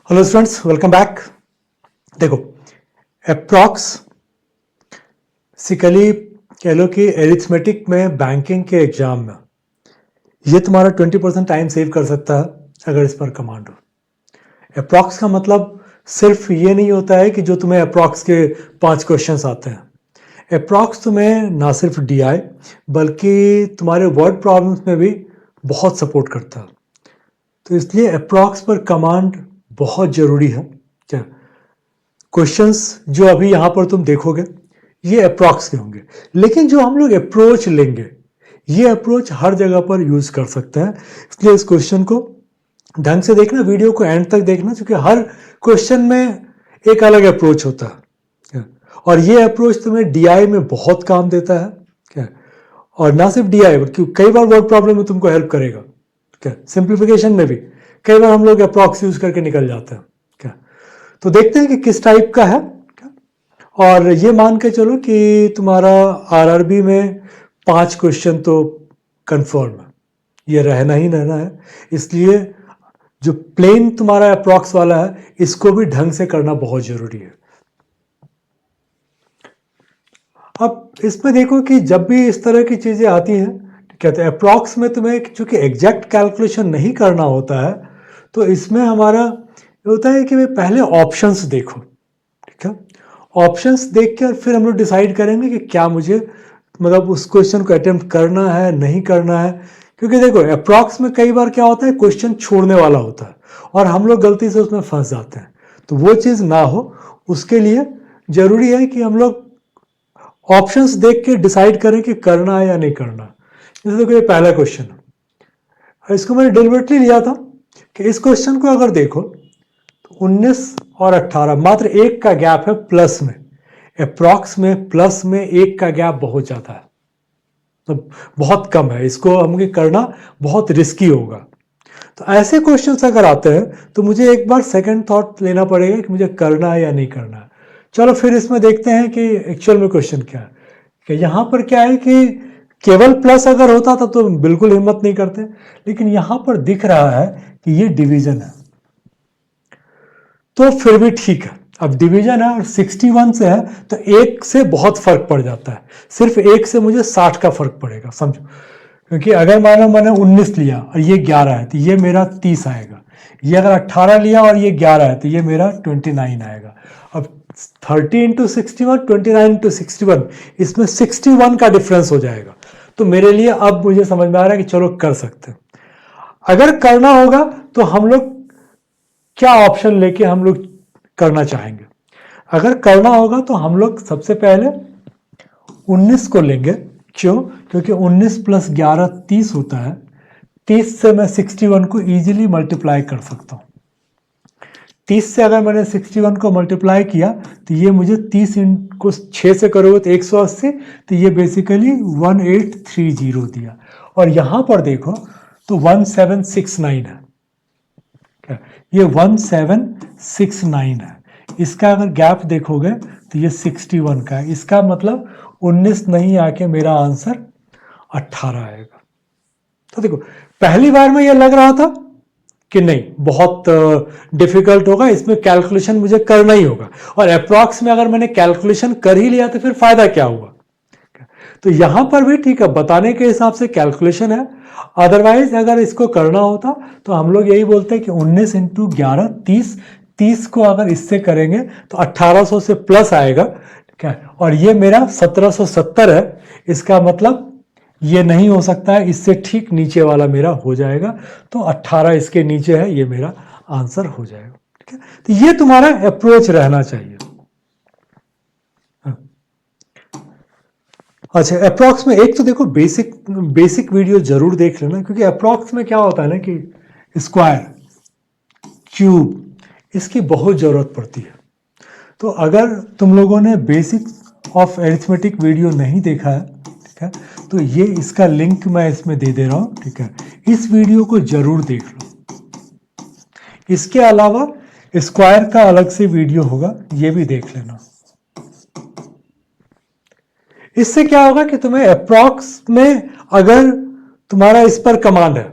Hello students, welcome back. देखो, अप्रॉक्सिकली कह लो कि एरिथमेटिक में बैंकिंग के एग्जाम में ये तुम्हारा 20% टाइम सेव कर सकता है अगर इस पर कमांड हो। अप्रॉक्स का मतलब सिर्फ ये नहीं होता है कि जो तुम्हें अप्रॉक्स के 5 क्वेश्चंस आते हैं। अप्रॉक्स तुम्हें ना सिर्फ डीआई बल्कि तुम्हारे वर्ड प्रॉब्लम्स में भी बहुत सपोर्ट करता है। तो इसलिए अप्रॉक्स पर कमांड बहुत ज़रूरी है। क्या क्वेश्चंस जो अभी यहाँ पर तुम देखोगे ये अप्रॉक्स के होंगे, लेकिन जो हम लोग अप्रोच लेंगे ये अप्रोच हर जगह पर यूज कर सकते हैं। इसलिए इस क्वेश्चन को ढंग से देखना, वीडियो को एंड तक देखना, क्योंकि हर क्वेश्चन में एक अलग अप्रोच होता है और ये अप्रोच तुम्हें डीआई में बहुत काम देता है। क्या और ना सिर्फ डीआई बल्कि कई बार वर्ड प्रॉब्लम में तुमको हेल्प करेगा। क्या सिंप्लीफिकेशन में भी कई बार हम लोग अप्रॉक्स यूज करके निकल जाते हैं। क्या तो देखते हैं कि किस टाइप का है। और ये मान के चलो कि तुम्हारा आरआरबी में 5 क्वेश्चन तो कंफर्म है, ये रहना ही रहना है। इसलिए जो प्लेन तुम्हारा अप्रॉक्स वाला है इसको भी ढंग से करना बहुत जरूरी है। अब इसमें देखो कि जब भी इस तरह की चीजें आती हैं, कहते हैं अप्रॉक्स में तुम्हें चूंकि एग्जैक्ट कैलकुलेशन नहीं करना होता है, तो इसमें हमारा ये होता है कि भाई पहले ऑप्शंस देखो। ठीक है, ऑप्शंस देख कर फिर हम लोग डिसाइड करेंगे कि क्या मुझे मतलब उस क्वेश्चन को अटेम्प्ट करना है नहीं करना है। क्योंकि देखो अप्रॉक्स में कई बार क्या होता है, क्वेश्चन छोड़ने वाला होता है और हम लोग गलती से उसमें फंस जाते हैं। तो वो चीज़ ना हो उसके लिए जरूरी है कि हम लोग ऑप्शंस देख के डिसाइड करें कि करना है या नहीं करना। जैसे देखो ये पहला क्वेश्चन है, इसको मैंने डिलिबरेटली लिया था कि इस क्वेश्चन को अगर देखो तो 19 और 18 मात्र एक का गैप है प्लस में। अप्रॉक्स में प्लस में एक का गैप बहुत ज्यादा है, तो बहुत कम है, इसको हमें करना बहुत रिस्की होगा। तो ऐसे क्वेश्चंस अगर आते हैं तो मुझे एक बार सेकंड थॉट लेना पड़ेगा कि मुझे करना है या नहीं करना है। चलो फिर इसमें देखते हैं कि एक्चुअल में क्वेश्चन क्या है। कि यहां पर क्या है कि केवल प्लस अगर होता था तो बिल्कुल हिम्मत नहीं करते, लेकिन यहां पर दिख रहा है कि ये डिवीजन है तो फिर भी ठीक है। अब डिवीजन है और 61 से है तो एक से बहुत फर्क पड़ जाता है, सिर्फ एक से मुझे 60 का फर्क पड़ेगा, समझो। क्योंकि अगर मानो मैंने 19 लिया और ये 11 है तो ये मेरा 30 आएगा, ये अगर 18 लिया और ये 11 है तो ये मेरा 29 आएगा। अब 30 इंटू 61, 29 इंटू 61, इसमें 61 का डिफरेंस हो जाएगा। तो मेरे लिए अब मुझे समझ में आ रहा है कि चलो कर सकते हैं। अगर करना होगा तो हम लोग क्या ऑप्शन लेके हम लोग करना चाहेंगे। अगर करना होगा तो हम लोग सबसे पहले 19 को लेंगे। क्यों? क्योंकि 19 प्लस 11 30 होता है। 30 से मैं 61 को इजीली मल्टीप्लाई कर सकता हूं। 30 से अगर मैंने 61 को मल्टीप्लाई किया तो ये मुझे 30 को 6 से करोगे तो 180, तो ये बेसिकली 1830 दिया। और यहां पर देखो तो 1769 है, ये 1769 है। इसका अगर गैप देखोगे तो ये 61 का है। इसका मतलब 19 नहीं आके मेरा आंसर 18 आएगा। तो देखो पहली बार में ये लग रहा था कि नहीं बहुत डिफिकल्ट होगा, इसमें कैलकुलेशन मुझे करना ही होगा। और अप्रॉक्स में अगर मैंने कैलकुलेशन कर ही लिया तो फिर फायदा क्या हुआ। तो यहां पर भी ठीक है, बताने के हिसाब से कैलकुलेशन है। अदरवाइज अगर इसको करना होता तो हम लोग यही बोलते हैं कि 19 इंटू 11 30, 30 को अगर इससे करेंगे तो 1800 से प्लस आएगा। क्या और ये मेरा 1770 है, इसका मतलब ये नहीं हो सकता है, इससे ठीक नीचे वाला मेरा हो जाएगा। तो 18 इसके नीचे है, ये मेरा आंसर हो जाएगा। ठीक है, तो ये तुम्हारा अप्रोच रहना चाहिए। अच्छा, अप्रॉक्स में एक तो देखो बेसिक वीडियो जरूर देख लेना, क्योंकि अप्रॉक्स में क्या होता है ना कि स्क्वायर क्यूब इसकी बहुत जरूरत पड़ती है। तो अगर तुम लोगों ने बेसिक ऑफ एरिथमेटिक वीडियो नहीं देखा है, ठीक है, तो ये इसका लिंक मैं इसमें दे दे रहा हूं। ठीक है, इस वीडियो को जरूर देख लो। इसके अलावा स्क्वायर का अलग से वीडियो होगा, ये भी देख लेना। इससे क्या होगा कि तुम्हें अप्रॉक्स में अगर तुम्हारा इस पर कमांड है,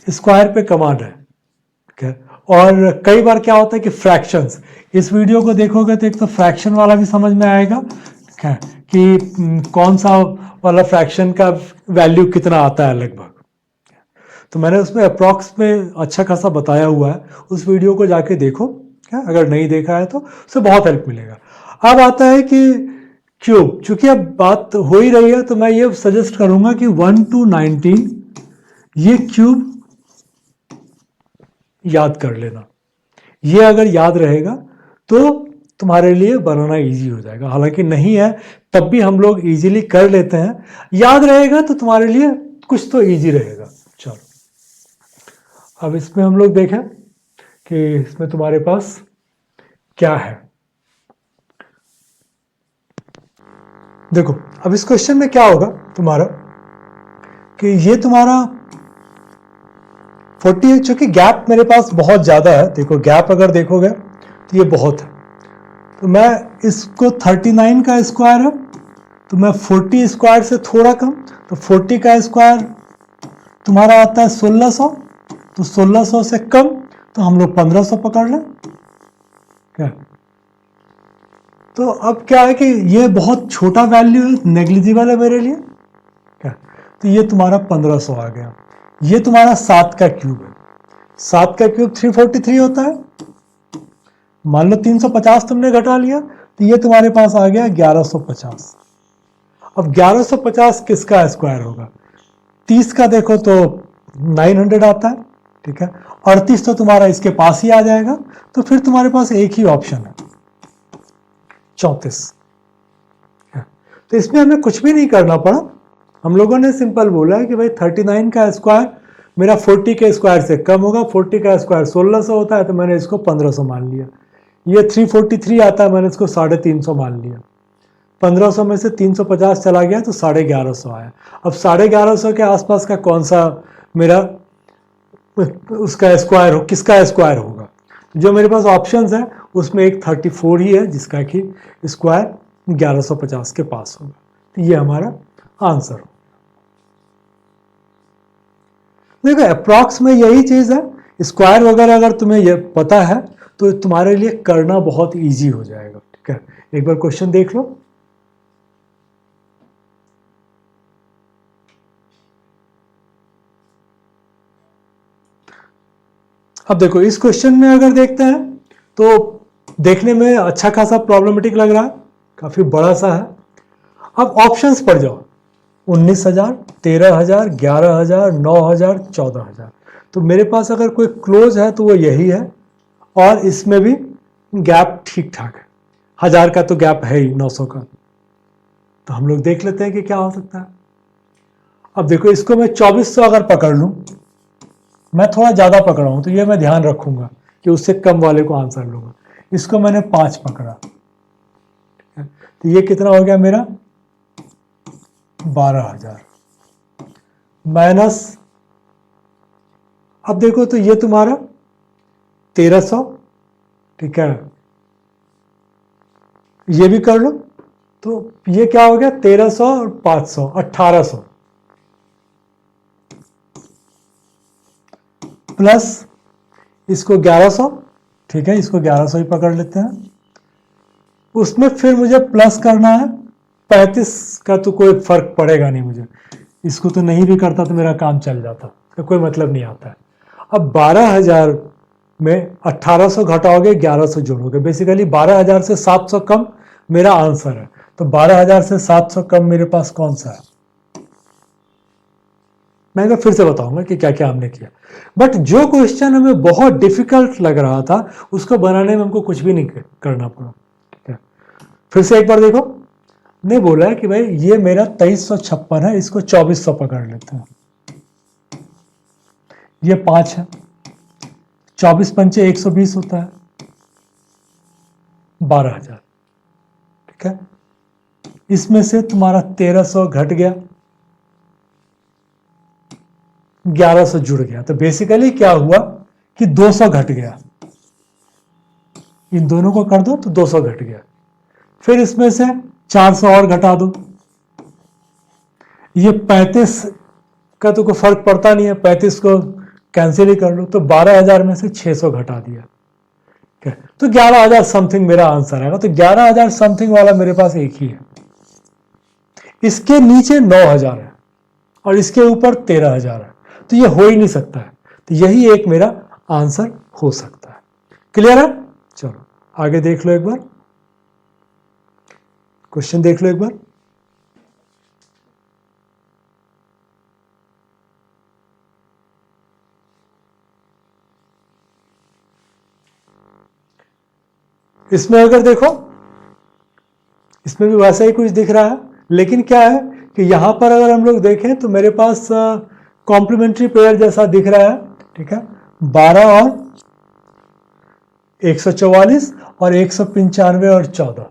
स्क्वायर पे कमांड है, ठीक है, और कई बार क्या होता है कि फ्रैक्शंस, इस वीडियो को देखोगे तो एक तो फ्रैक्शन वाला भी समझ में आएगा, ठीक है, कि कौन सा वाला फ्रैक्शन का वैल्यू कितना आता है लगभग। तो मैंने उसमें अप्रॉक्स में अच्छा खासा बताया हुआ है, उस वीडियो को जाके देखो, क्या अगर नहीं देखा है तो उससे बहुत हेल्प मिलेगा। अब आता है कि क्यूब, चूंकि अब बात हो ही रही है तो मैं ये सजेस्ट करूंगा कि 1 to 19 ये क्यूब याद कर लेना। ये अगर याद रहेगा तो तुम्हारे लिए बनाना इजी हो जाएगा, हालांकि नहीं है तब भी हम लोग इजीली कर लेते हैं, याद रहेगा तो तुम्हारे लिए कुछ तो इजी रहेगा। चलो अब इसमें हम लोग देखें कि इसमें तुम्हारे पास क्या है। देखो अब इस क्वेश्चन में क्या होगा तुम्हारा कि ये तुम्हारा 40 है, चूंकि गैप मेरे पास बहुत ज्यादा है, देखो गैप अगर देखोगे तो ये बहुत है, तो मैं इसको 39 का स्क्वायर है तो मैं 40 स्क्वायर से थोड़ा कम, तो 40 का स्क्वायर तुम्हारा आता है 1600, तो 1600 से कम तो हम लोग 1500 पकड़ लें क्या। तो अब क्या है कि ये बहुत छोटा वैल्यू है, नेग्लिजिबल है मेरे लिए क्या, तो ये तुम्हारा 1500 आ गया। ये तुम्हारा 7 का क्यूब है, 7 का क्यूब 343 होता है, मान लो 350 तुमने घटा लिया तो ये तुम्हारे पास आ गया 1150। अब 1150 किसका स्क्वायर होगा, 30 का देखो तो 900 आता है, ठीक है, 38 तो तुम्हारा इसके पास ही आ जाएगा, तो फिर तुम्हारे पास एक ही ऑप्शन है 34। तो इसमें हमें कुछ भी नहीं करना पड़ा, हम लोगों ने सिंपल बोला है कि भाई 39 का स्क्वायर मेरा 40 के स्क्वायर से कम होगा, 40 का स्क्वायर 1600 होता है तो मैंने इसको 1500 मान लिया। ये 343 आता है, मैंने इसको 350 मान लिया। 1500 में से 350 चला गया तो 1150 आया। अब 1150 के आसपास का कौन सा मेरा उसका स्क्वायर हो, किसका स्क्वायर होगा, जो मेरे पास ऑप्शंस है उसमें एक 34 ही है जिसका कि स्क्वायर 1150 के पास होगा, तो ये हमारा आंसर हो। देखो अप्रॉक्स में यही चीज है, स्क्वायर वगैरह अगर तुम्हें ये पता है तो तुम्हारे लिए करना बहुत इजी हो जाएगा, ठीक है। एक बार क्वेश्चन देख लो। अब देखो इस क्वेश्चन में अगर देखते हैं तो देखने में अच्छा खासा प्रॉब्लमेटिक लग रहा है, काफी बड़ा सा है। अब ऑप्शंस पर जाओ, 19,000, 13,000, 11,000, 9,000, 14,000, तो मेरे पास अगर कोई क्लोज है तो वो यही है, और इसमें भी गैप ठीक ठाक है, 1000 का तो गैप है ही, 900 का, तो हम लोग देख लेते हैं कि क्या हो सकता है। अब देखो इसको मैं 2400 अगर पकड़ लूं, मैं थोड़ा ज्यादा पकड़ा हूं तो ये मैं ध्यान रखूंगा कि उससे कम वाले को आंसर लूंगा। इसको मैंने 5 पकड़ा, तो ये कितना हो गया मेरा 12,000 माइनस, अब देखो तो ये तुम्हारा 1300, ठीक है, ये भी कर लो, तो ये क्या हो गया 1300 और 500 1800, प्लस इसको 1100, ठीक है, इसको 1100 ही पकड़ लेते हैं। उसमें फिर मुझे प्लस करना है 35 का, तो कोई फर्क पड़ेगा नहीं मुझे, इसको तो नहीं भी करता तो मेरा काम चल जाता, तो कोई मतलब नहीं आता है। अब 12,000 में 1800 घटाओगे 1100 जोड़ोगे, बेसिकली 12,000 से 700 कम मेरा आंसर है, तो 12,000 से 700 कम मेरे पास कौन सा है, मैं फिर से बताऊंगा कि क्या क्या हमने किया। बट जो क्वेश्चन हमें बहुत डिफिकल्ट लग रहा था उसको बनाने में हमको कुछ भी नहीं करना पड़ा, ठीक है। फिर से एक बार देखो, ने बोला है कि भाई ये मेरा 2356 है, इसको 2400 पकड़ लेते हैं, ये 5 है, 24 पंचे 120 होता है, 12,000, ठीक है। इसमें से तुम्हारा 1300 घट गया, 1100 जुड़ गया, तो बेसिकली क्या हुआ कि 200 घट गया, इन दोनों को कर दो तो 200 घट गया। फिर इसमें से 400 और घटा दो, ये 35 का तो कोई फर्क पड़ता नहीं है, 35 को कैंसिल ही कर लो, तो 12,000 में से 600 घटा दिया, ठीक है, तो 11,000 समथिंग मेरा आंसर आएगा। तो 11,000 समथिंग वाला मेरे पास एक ही है, इसके नीचे 9,000 है और इसके ऊपर 13,000 है, तो ये हो ही नहीं सकता है, तो यही एक मेरा आंसर हो सकता है। क्लियर है? चलो आगे देख लो एक बार, क्वेश्चन देख लो एक बार। इसमें अगर देखो, इसमें भी वैसा ही कुछ दिख रहा है, लेकिन क्या है कि यहां पर अगर हम लोग देखें तो मेरे पास कॉम्प्लीमेंट्री पेयर जैसा दिख रहा है, ठीक है, 12 और 144 और 195 और 14।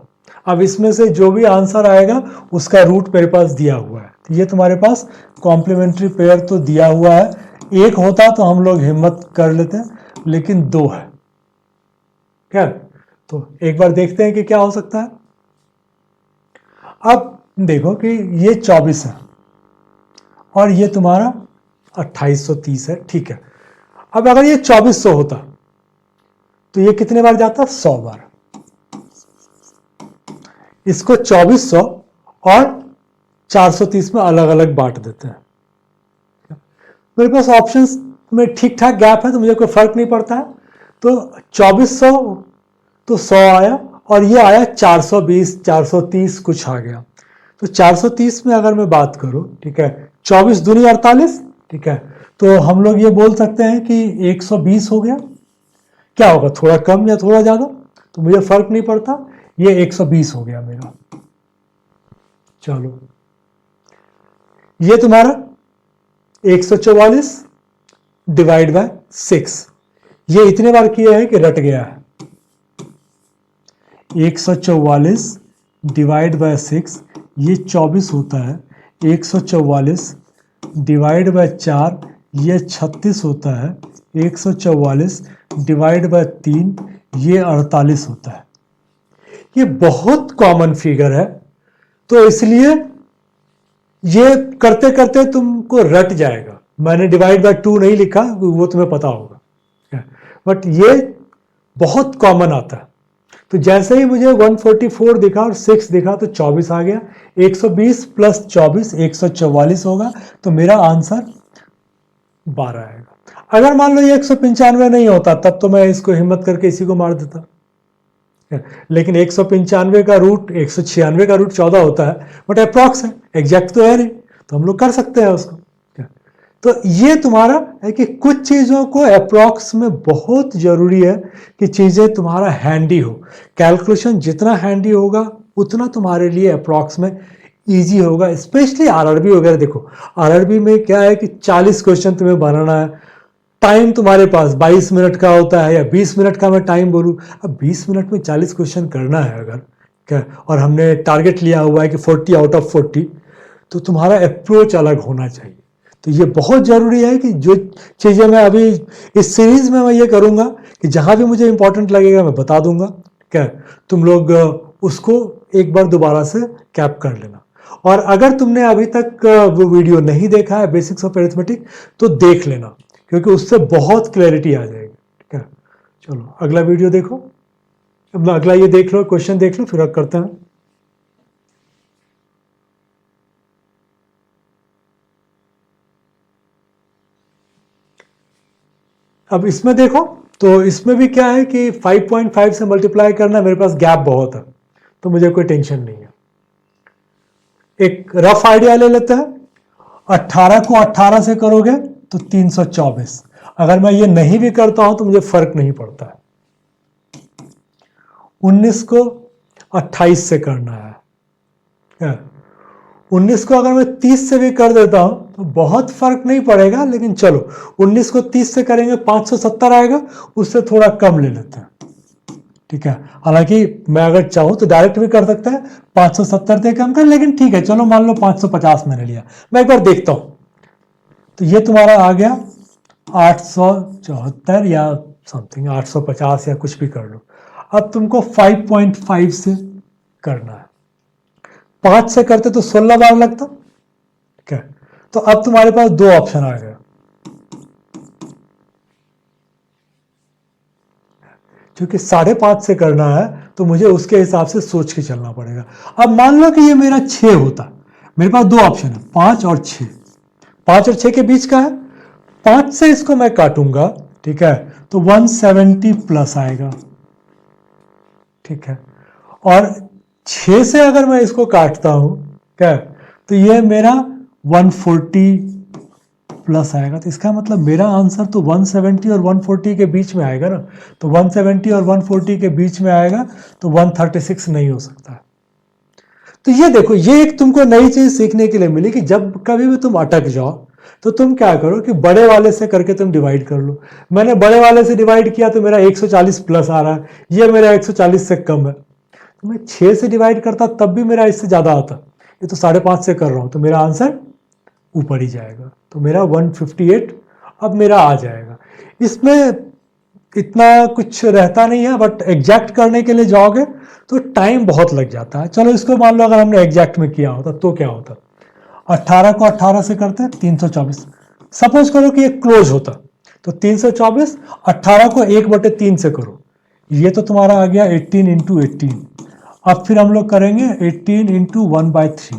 अब इसमें से जो भी आंसर आएगा उसका रूट मेरे पास दिया हुआ है, तो ये तुम्हारे पास कॉम्प्लीमेंट्री पेयर तो दिया हुआ है। एक होता तो हम लोग हिम्मत कर लेते हैं, लेकिन दो है, क्या? तो एक बार देखते हैं कि क्या हो सकता है। अब देखो कि ये 24 है और ये तुम्हारा 2830 है, ठीक है। अब अगर ये 2400 होता तो ये कितने बार जाता? 100 बार। इसको 2400 और 430 में अलग अलग बांट देते हैं। मेरे पास ऑप्शंस में ठीक ठाक गैप है, तो मुझे कोई फर्क नहीं पड़ता है। तो 2400 तो 100 आया और ये आया 420, 430 कुछ आ गया। तो 430 में अगर मैं बात करूं, ठीक है, 24 दूनी 48, ठीक है, तो हम लोग ये बोल सकते हैं कि 120 हो गया। क्या होगा, थोड़ा कम या थोड़ा ज्यादा, तो मुझे फर्क नहीं पड़ता, ये 120 हो गया मेरा। चलो ये तुम्हारा 144 डिवाइड बाय 6, ये इतने बार किया है कि रट गया है। 144 डिवाइड बाय 6 ये 24 होता है, 144 डिवाइड बाय 4 ये 36 होता है, 144 डिवाइड बाय 3 ये 48 होता है। ये बहुत कॉमन फिगर है, तो इसलिए ये करते करते तुमको रट जाएगा। मैंने डिवाइड बाय 2 नहीं लिखा, वो तुम्हें पता होगा, बट ये बहुत कॉमन आता है। तो जैसे ही मुझे 144 दिखा और 6 दिखा तो 24 आ गया। 120 प्लस 24 144 होगा, तो मेरा आंसर 12 आएगा। अगर मान लो ये 195 नहीं होता तब तो मैं इसको हिम्मत करके इसी को मार देता, लेकिन 195 का रूट 196 का रूट 14 होता है, बट अप्रॉक्स है, एग्जैक्ट तो है नहीं, तो हम लोग कर सकते हैं उसको। तो ये तुम्हारा है कि कुछ चीज़ों को अप्रॉक्स में बहुत जरूरी है कि चीज़ें तुम्हारा हैंडी हो। कैलकुलेशन जितना हैंडी होगा उतना तुम्हारे लिए अप्रॉक्स में ईजी होगा, स्पेशली आरआरबी वगैरह। देखो आरआरबी में क्या है कि 40 क्वेश्चन तुम्हें बनाना है, टाइम तुम्हारे पास 22 मिनट का होता है या 20 मिनट का मैं टाइम बोलूँ। अब 20 मिनट में 40 क्वेश्चन करना है अगर, क्या, और हमने टारगेट लिया हुआ है कि 40 आउट ऑफ 40, तो तुम्हारा अप्रोच अलग होना चाहिए। तो ये बहुत ज़रूरी है कि जो चीज़ें मैं अभी इस सीरीज में मैं ये करूँगा कि जहाँ भी मुझे इंपॉर्टेंट लगेगा मैं बता दूंगा, क्या तुम लोग उसको एक बार दोबारा से कैप कर लेना। और अगर तुमने अभी तक वो वीडियो नहीं देखा है बेसिक्स ऑफ अरिथमेटिक, तो देख लेना, क्योंकि उससे बहुत क्लैरिटी आ जाएगी, ठीक है। चलो अगला वीडियो देखो, अगला ये देख लो, क्वेश्चन देख लो, फिर अब करते हैं। अब इसमें देखो, तो इसमें भी क्या है कि 5.5 से मल्टीप्लाई करना, मेरे पास गैप बहुत है तो मुझे कोई टेंशन नहीं है। एक रफ आइडिया ले लेते हैं। 18 को 18 से करोगे तो 324। अगर मैं ये नहीं भी करता हूं तो मुझे फर्क नहीं पड़ता है। 19 को 28 से करना है। 19 को अगर मैं 30 से भी कर देता हूं तो बहुत फर्क नहीं पड़ेगा, लेकिन चलो 19 को 30 से करेंगे 570 आएगा, उससे थोड़ा कम ले लेते हैं, ठीक है। हालांकि मैं अगर चाहूं तो डायरेक्ट भी कर सकता है, 570 से कम कर, लेकिन ठीक है चलो मान लो 550 मैंने लिया। मैं एक बार देखता हूं, तो ये तुम्हारा आ गया 874 या समथिंग, 850 या कुछ भी कर लो। अब तुमको 5.5 से करना है। 5 से करते तो 16 बार लगता, ठीक है। तो अब तुम्हारे पास दो ऑप्शन आ गए, क्योंकि 5.5 से करना है तो मुझे उसके हिसाब से सोच के चलना पड़ेगा। अब मान लो कि ये मेरा 6 होता, मेरे पास दो ऑप्शन है, 5 और 6, 5 और 6 के बीच का है, 5 से इसको मैं काटूंगा, ठीक है, तो 170 प्लस आएगा, ठीक है, और 6 से अगर मैं इसको काटता हूं, क्या, तो ये मेरा 140 प्लस आएगा। तो इसका मतलब मेरा आंसर तो 170 और 140 के बीच में आएगा ना, तो 170 और 140 के बीच में आएगा, तो 136 नहीं हो सकता। तो ये देखो, ये एक तुमको नई चीज सीखने के लिए मिली कि जब कभी भी तुम अटक जाओ तो तुम क्या करो कि बड़े वाले से करके तुम डिवाइड कर लो। मैंने बड़े वाले से डिवाइड किया तो मेरा 140 प्लस आ रहा है, ये मेरा 140 से कम है, तो मैं 6 से डिवाइड करता तब भी मेरा इससे ज्यादा आता, ये तो 5.5 से कर रहा हूं तो मेरा आंसर ऊपर ही जाएगा, तो मेरा 158 अब मेरा आ जाएगा। इसमें इतना कुछ रहता नहीं है, बट एग्जैक्ट करने के लिए जाओगे तो टाइम बहुत लग जाता है। चलो इसको मान लो अगर हमने एग्जैक्ट में किया होता तो क्या होता, 18 को 18 से करते 324, सपोज करो कि ये क्लोज होता, तो 324, 18 को 1/3 से करो, ये तो तुम्हारा आ गया 18 इंटू 18। अब फिर हम लोग करेंगे 18 इंटू 1/3,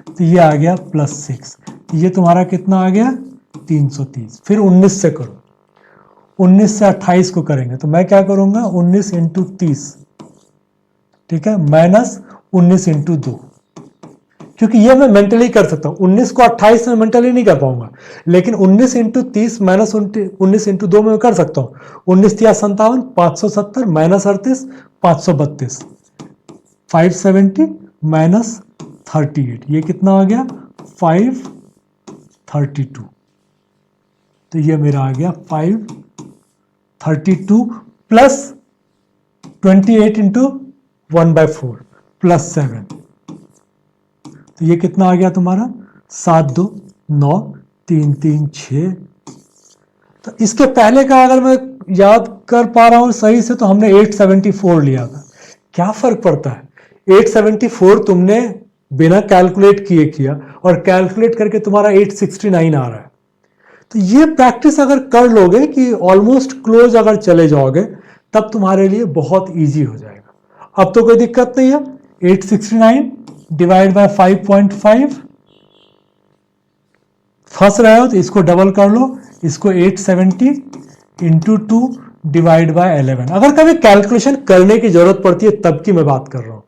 तो ये आ गया +6, ये तुम्हारा कितना आ गया 330। फिर 19 से करो, 19 से 28 को करेंगे, तो मैं क्या करूंगा 19 इंटू 30, ठीक है, माइनस 19 इंटू 2, क्योंकि ये मैं मेंटली कर सकता हूं, 19 को 28 में मेंटली नहीं कर पाऊंगा, लेकिन 19 इंटू 30 माइनस 19 इंटू 2 में कर सकता हूं। 19 × 57, 570 माइनस 38, 532, 570 माइनस 38, ये कितना आ गया 532, तो ये मेरा आ गया 532 प्लस 28 इंटू 1/4 प्लस 7, तो ये कितना आ गया तुम्हारा 7 2 9 3 3 6। तो इसके पहले का अगर मैं याद कर पा रहा हूं सही से, तो हमने 874 लिया था। क्या फर्क पड़ता है, 874 तुमने बिना कैलकुलेट किए किया और कैलकुलेट करके तुम्हारा 869 आ रहा है। तो ये प्रैक्टिस अगर कर लोगे कि ऑलमोस्ट क्लोज अगर चले जाओगे, तब तुम्हारे लिए बहुत इजी हो जाएगा। अब तो कोई दिक्कत नहीं है, 869 डिवाइड बाय 5.5, फंस रहे हो तो इसको डबल कर लो, इसको 870 इंटू 2 डिवाइड बाय 11। अगर कभी कैलकुलेशन करने की जरूरत पड़ती है तब की मैं बात कर रहा हूं,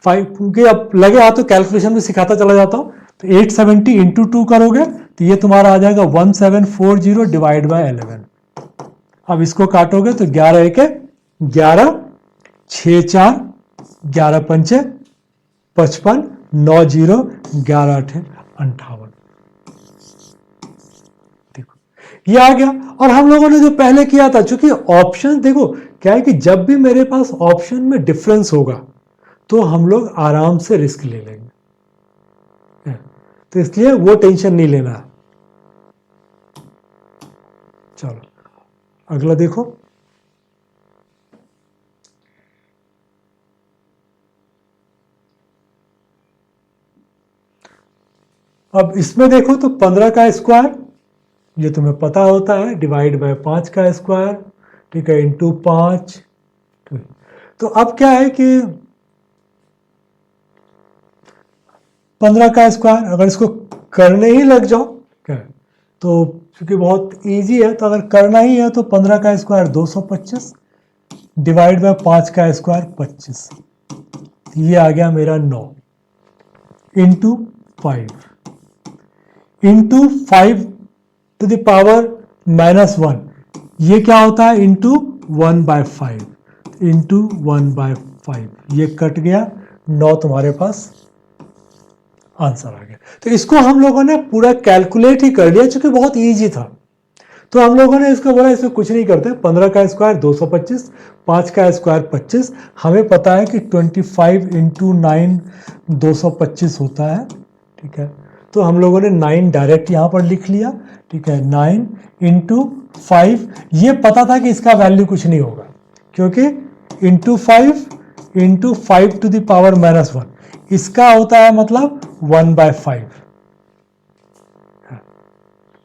5, क्योंकि अब लगे हाथ तो कैलकुलेशन में सिखाता चला जाता हूं। तो 870 इंटू 2 करोगे तो ये तुम्हारा आ जाएगा 1740 डिवाइड बाय 11। अब इसको काटोगे तो 11 1 11, 6 4, 11 5 55, 9 0, 11 8 58। देखो ये आ गया। और हम लोगों ने जो पहले किया था, चूंकि ऑप्शन देखो क्या है कि जब भी मेरे पास ऑप्शन में डिफरेंस होगा तो हम लोग आराम से रिस्क ले लेंगे, तो इसलिए वो टेंशन नहीं लेना है। चलो अगला देखो, अब इसमें देखो तो 15 का स्क्वायर, ये तुम्हें पता होता है, डिवाइड बाय 5 का स्क्वायर, ठीक है, इंटू 5। तो अब क्या है कि 15 का स्क्वायर अगर इसको करने ही लग जाओ क्या, तो क्योंकि बहुत इजी है, तो अगर करना ही है तो 15 का स्क्वायर 225 डिवाइड बाय 5 का स्क्वायर 25, ये आ गया मेरा 9 into 5 into 5 to the power -1, ये क्या होता है इंटू 1/5 इंटू 1/5, ये कट गया, 9 तुम्हारे पास आंसर आ गया। तो इसको हम लोगों ने पूरा कैलकुलेट ही कर लिया, क्योंकि बहुत इजी था। तो हम लोगों ने इसको बोला इसमें कुछ नहीं करते, 15 का स्क्वायर 225, 5 का स्क्वायर 25, हमें पता है कि 25 इंटू 9 225 होता है, ठीक है, तो हम लोगों ने 9 डायरेक्ट यहाँ पर लिख लिया, ठीक है, 9 इंटू 5, ये पता था कि इसका वैल्यू कुछ नहीं होगा, क्योंकि into 5 into 5 to the power -1, इसका होता है मतलब 1/5,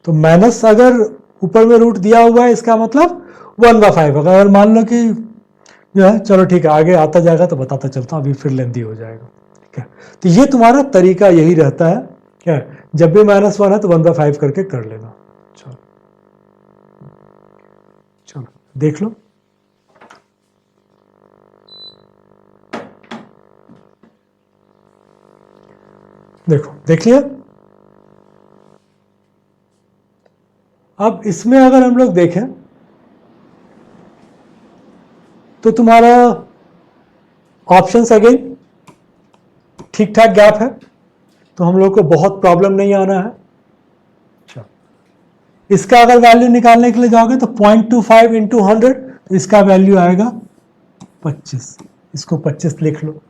तो माइनस अगर ऊपर में रूट दिया हुआ है इसका मतलब 1/5। अगर मान लो कि जो है, चलो ठीक है, आगे आता जाएगा तो बताता चलता हूँ, अभी फिर लेंदी हो जाएगा। ठीक है, तो ये तुम्हारा तरीका यही रहता है, क्या जब भी -1 है तो 1/5 करके कर लेना। चलो चलो देख लो। देखो, देख लिया। अब इसमें अगर हम लोग देखें तो तुम्हारा ऑप्शंस अगेन ठीक ठाक गैप है, तो हम लोग को बहुत प्रॉब्लम नहीं आना है। अच्छा, इसका अगर वैल्यू निकालने के लिए जाओगे तो 0.25 इंटू 100, तो इसका वैल्यू आएगा 25। इसको 25 लिख लो।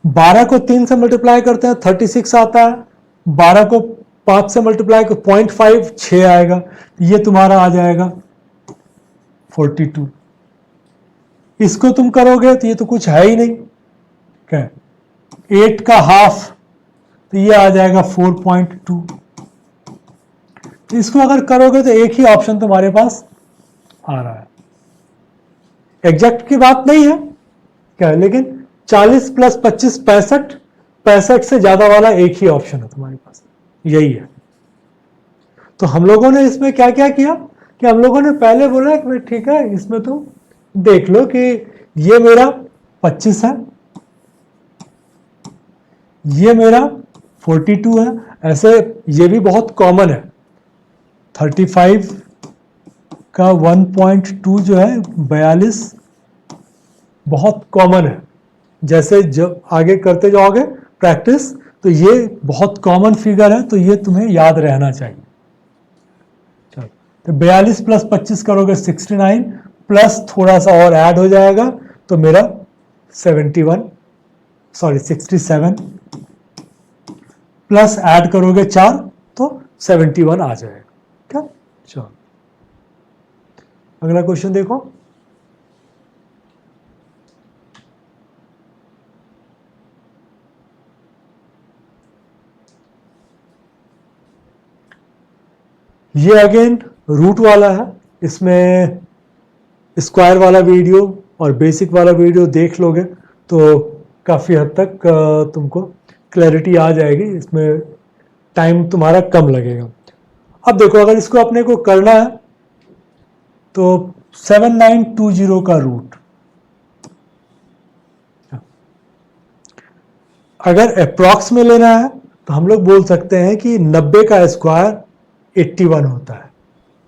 12 को 3 से मल्टीप्लाई करते हैं 36 आता है। 12 को 5 से मल्टीप्लाई कर 0.5 6 आएगा, ये तुम्हारा आ जाएगा 42। इसको तुम करोगे तो ये तो कुछ है ही नहीं, क्या 8 का हाफ, तो ये आ जाएगा 4.2। इसको अगर करोगे तो एक ही ऑप्शन तुम्हारे पास आ रहा है। एग्जैक्ट की बात नहीं है क्या, लेकिन 40 + 25 65, 65 से ज्यादा वाला एक ही ऑप्शन है तुम्हारे पास, यही है। तो हम लोगों ने इसमें क्या क्या किया कि हम लोगों ने पहले बोला कि ठीक है, इसमें तुम देख लो कि ये मेरा 25 है, ये मेरा 42 है। ऐसे ये भी बहुत कॉमन है, 35 का 1.2 जो है 42, बहुत कॉमन है। जैसे जब आगे करते जाओगे प्रैक्टिस, तो ये बहुत कॉमन फिगर है, तो ये तुम्हें याद रहना चाहिए। चलो, तो 42 + 25 करोगे 69, प्लस थोड़ा सा और ऐड हो जाएगा तो मेरा 67, प्लस ऐड करोगे 4 तो 71 आ जाएगा। क्या, चलो अगला क्वेश्चन देखो। ये अगेन रूट वाला है, इसमें स्क्वायर वाला वीडियो और बेसिक वाला वीडियो देख लोगे तो काफ़ी हद तक तुमको क्लैरिटी आ जाएगी, इसमें टाइम तुम्हारा कम लगेगा। अब देखो, अगर इसको अपने को करना है तो 7920 का रूट, अगर अप्रॉक्स में लेना है तो हम लोग बोल सकते हैं कि 90 का स्क्वायर 81 होता है।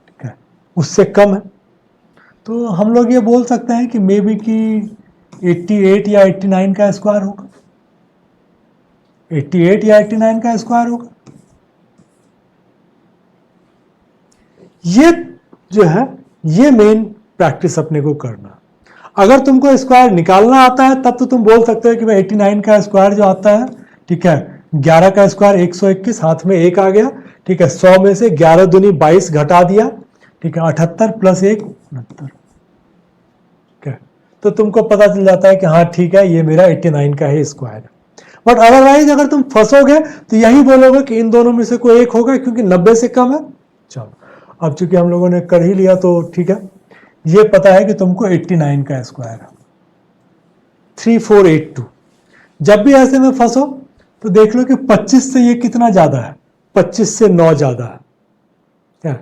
ठीक है, उससे कम है तो हम लोग ये बोल सकते हैं कि मे बी कि 88 या 89 का स्क्वायर होगा, 88 या 89 का स्क्वायर होगा। ये जो है, ये मेन प्रैक्टिस अपने को करना। अगर तुमको स्क्वायर निकालना आता है तब तो तुम बोल सकते हो कि भाई 89 का स्क्वायर जो आता है, ठीक है, 11 का स्क्वायर 121, हाथ में 1 आ गया। ठीक है, 100 में से 11 दूनी 22 घटा दिया, ठीक है, 78 + 1 69। ठीक है, तो तुमको पता चल जाता है कि हाँ ठीक है, ये मेरा 89 का ही स्क्वायर है। बट अदरवाइज अगर तुम फंसोगे तो यही बोलोगे कि इन दोनों में से कोई एक होगा, क्योंकि 90 से कम है। चलो, अब चूंकि हम लोगों ने कर ही लिया तो ठीक है, ये पता है कि तुमको 89 का स्क्वायर है 3482। जब भी ऐसे में फंसो तो देख लो कि 25 से ये कितना ज्यादा है, 25 से 9 ज्यादा है। क्या,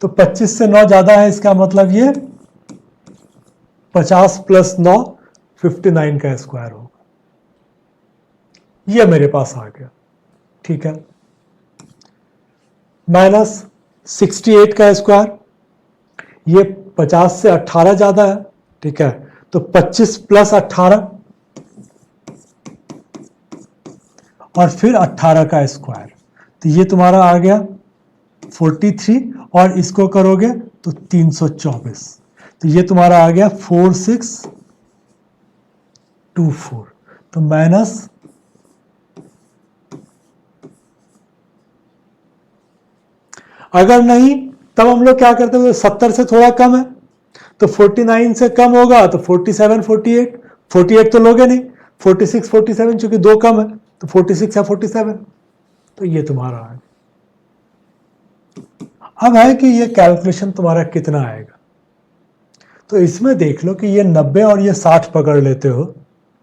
तो 25 से 9 ज्यादा है, इसका मतलब ये 50 + 9 59 का स्क्वायर होगा। ये मेरे पास आ गया। ठीक है, -68 का स्क्वायर, ये 50 से 18 ज्यादा है। ठीक है, तो 25 + 18 और फिर 18 का स्क्वायर, तो ये तुम्हारा आ गया 43, और इसको करोगे तो 324, तो ये तुम्हारा आ गया 4624। तो माइनस, अगर नहीं तब हम लोग क्या करते हैं, 70 से थोड़ा कम है तो 49 से कम होगा तो 47 48, 48 तो लोगे नहीं, 46 47 चूंकि 2 कम है तो 46 या 47, तो ये तुम्हारा है। अब है कि ये कैलकुलेशन तुम्हारा कितना आएगा, तो इसमें देख लो कि ये 90 और ये 60 पकड़ लेते हो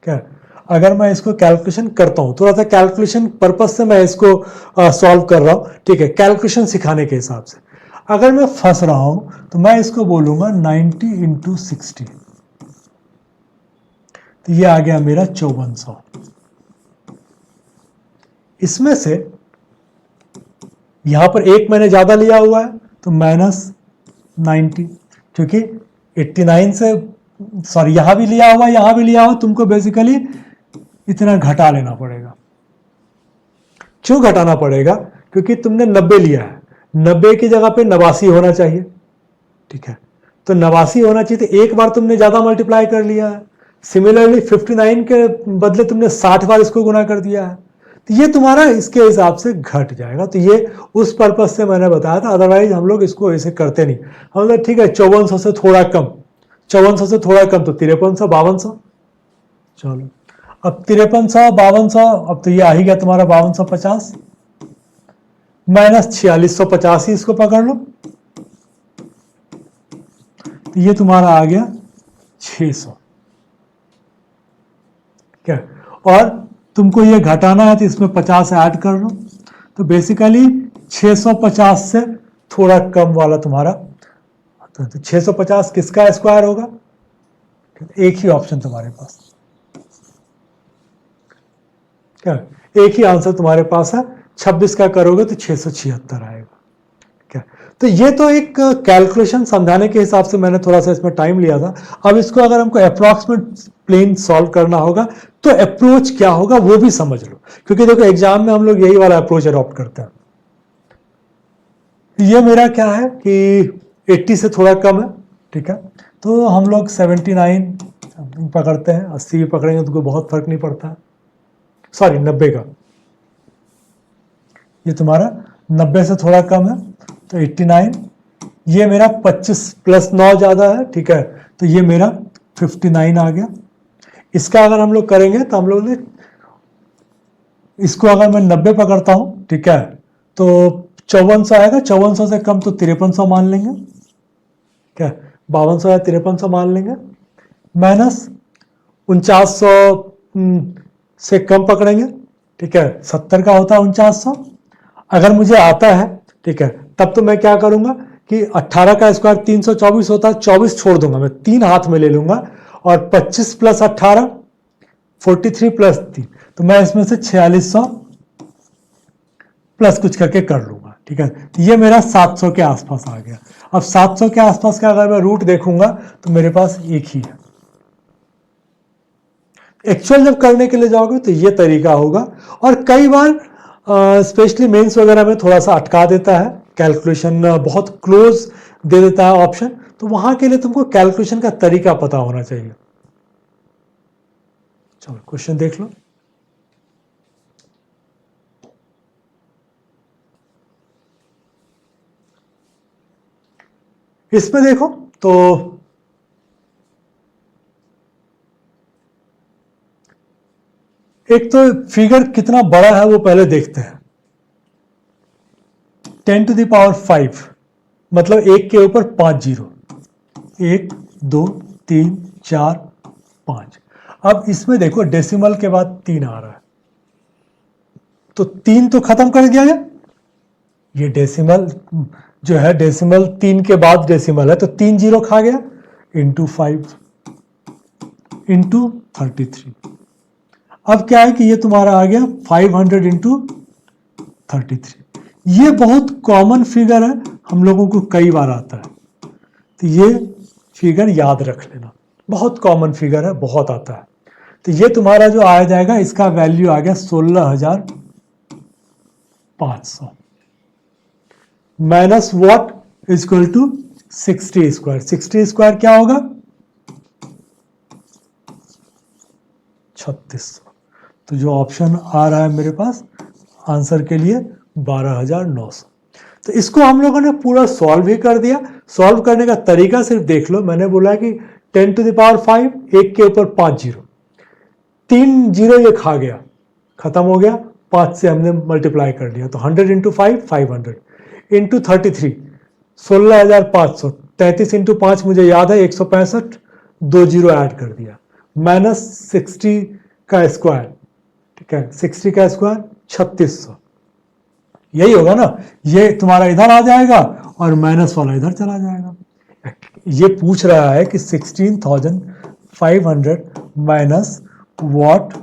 क्या। अगर मैं इसको कैलकुलेशन करता हूँ, थोड़ा सा कैलकुलेशन पर्पज से मैं इसको सॉल्व कर रहा हूँ, ठीक है, कैलकुलेशन सिखाने के हिसाब से। अगर मैं फंस रहा हूँ तो मैं इसको बोलूंगा 90 इंटू 60, तो ये आ गया मेरा 5400। इसमें से यहां पर एक मैंने ज्यादा लिया हुआ है तो -90, क्योंकि 89 से, सॉरी यहां भी लिया हुआ, यहां भी लिया हुआ, तुमको बेसिकली इतना घटा लेना पड़ेगा। क्यों घटाना पड़ेगा? क्योंकि तुमने 90 लिया है, 90 की जगह पे 89 होना चाहिए, ठीक है, तो 89 होना चाहिए, तो एक बार तुमने ज्यादा मल्टीप्लाई कर लिया है। सिमिलरली 59 के बदले तुमने 60 बार इसको गुना कर दिया है, तो ये तुम्हारा इसके हिसाब से घट जाएगा। तो ये उस पर्पज से मैंने बताया था, अदरवाइज हम लोग इसको ऐसे करते नहीं। हम लोग ठीक है 5400 से थोड़ा कम, 5400 से थोड़ा कम तो 5300 5200, चलो अब 5300 5200, अब तो ये आ ही गया तुम्हारा 5250 माइनस 4650 ही इसको पकड़ लो, तो ये तुम्हारा आ गया 600, क्या, और तुमको ये घटाना है तो इसमें 50 ऐड कर लो, तो बेसिकली 650 से थोड़ा कम वाला तुम्हारा, तो 650 किसका स्क्वायर होगा? एक ही ऑप्शन तुम्हारे पास, क्या, एक ही आंसर तुम्हारे पास है, 26 का करोगे तो 676 आएगा, क्या। तो ये तो एक कैलकुलेशन समझाने के हिसाब से मैंने थोड़ा सा इसमें टाइम लिया था। अब इसको अगर हमको अप्रॉक्सीमेट प्लेन सॉल्व करना होगा तो अप्रोच क्या होगा वो भी समझ लो, क्योंकि देखो एग्जाम में हम लोग यही वाला अप्रोच अडॉप्ट करते हैं। ये मेरा क्या है कि 80 से थोड़ा कम है, ठीक है, तो हम लोग 79 पकड़ते हैं, 80 भी पकड़ेंगे तो कोई बहुत फर्क नहीं पड़ता है, सॉरी 90 का, ये तुम्हारा 90 से थोड़ा कम है तो 89, ये मेरा 25 प्लस 9 ज्यादा है, ठीक है, तो ये मेरा 59 आ गया। इसका अगर हम लोग करेंगे तो हम लोग ने इसको अगर मैं 90 पकड़ता हूं, ठीक है, तो 5400 आएगा, 5400 से कम तो 5300 मान लेंगे, क्या, 5200 या 5300 मान लेंगे, माइनस 4900 से कम पकड़ेंगे, ठीक है, 70 का होता है 4900। अगर मुझे आता है, ठीक है, तब तो मैं क्या करूंगा कि 18 का स्क्वायर 324 होता है, 24 छोड़ दूंगा, मैं 3 हाथ में ले लूंगा, और 25 प्लस 18 43 प्लस 3, तो मैं इसमें से 4600 प्लस कुछ करके कर लूंगा, ठीक है, तो ये मेरा 700 के आसपास आ गया। अब 700 के आसपास का अगर मैं रूट देखूंगा तो मेरे पास एक ही है। एक्चुअल जब करने के लिए जाओगे तो ये तरीका होगा, और कई बार स्पेशली मेंस वगैरह में थोड़ा सा अटका देता है कैलकुलेशन, बहुत क्लोज दे देता है ऑप्शन, तो वहां के लिए तुमको कैलकुलेशन का तरीका पता होना चाहिए। चलो क्वेश्चन देख लो। इसमें देखो तो एक तो फिगर कितना बड़ा है वो पहले देखते हैं। 10 टू द पावर 5 मतलब एक के ऊपर 5 जीरो, 1 2 3 4 5। अब इसमें देखो डेसिमल के बाद 3 आ रहा है, तो 3 तो खत्म कर दिया गया, ये डेसिमल जो है, डेसिमल 3 के बाद डेसिमल है, तो 3 जीरो खा गया, इंटू 5 इंटू 33। अब क्या है कि ये तुम्हारा आ गया 500 इंटू 33। ये बहुत कॉमन फिगर है, हम लोगों को कई बार आता है, तो ये फिगर याद रख लेना, बहुत कॉमन फिगर है, बहुत आता है। तो ये तुम्हारा जो आ जाएगा, इसका वैल्यू आ गया 16,500 minus watt equal to 60 square. 60 square क्या होगा? 3600। तो जो ऑप्शन आ रहा है मेरे पास आंसर के लिए 12,900। तो इसको हम लोगों ने पूरा सॉल्व ही कर दिया। सॉल्व करने का तरीका सिर्फ देख लो, मैंने बोला कि 10 टू द पावर 5, एक के ऊपर 5 जीरो, 3 जीरो ये खा गया, खत्म हो गया, 5 से हमने मल्टीप्लाई कर लिया, तो 100 इंटू 5 500 इंटू 33, 16,500, 33 इंटू 5 मुझे याद है 165, 2 जीरो ऐड कर दिया, माइनस 60 का स्क्वायर, ठीक है, 60 का स्क्वायर 3600, यही होगा ना, ये तुम्हारा इधर आ जाएगा और माइनस वाला इधर चला जाएगा। ये पूछ रहा है कि 16,500 माइनस वॉट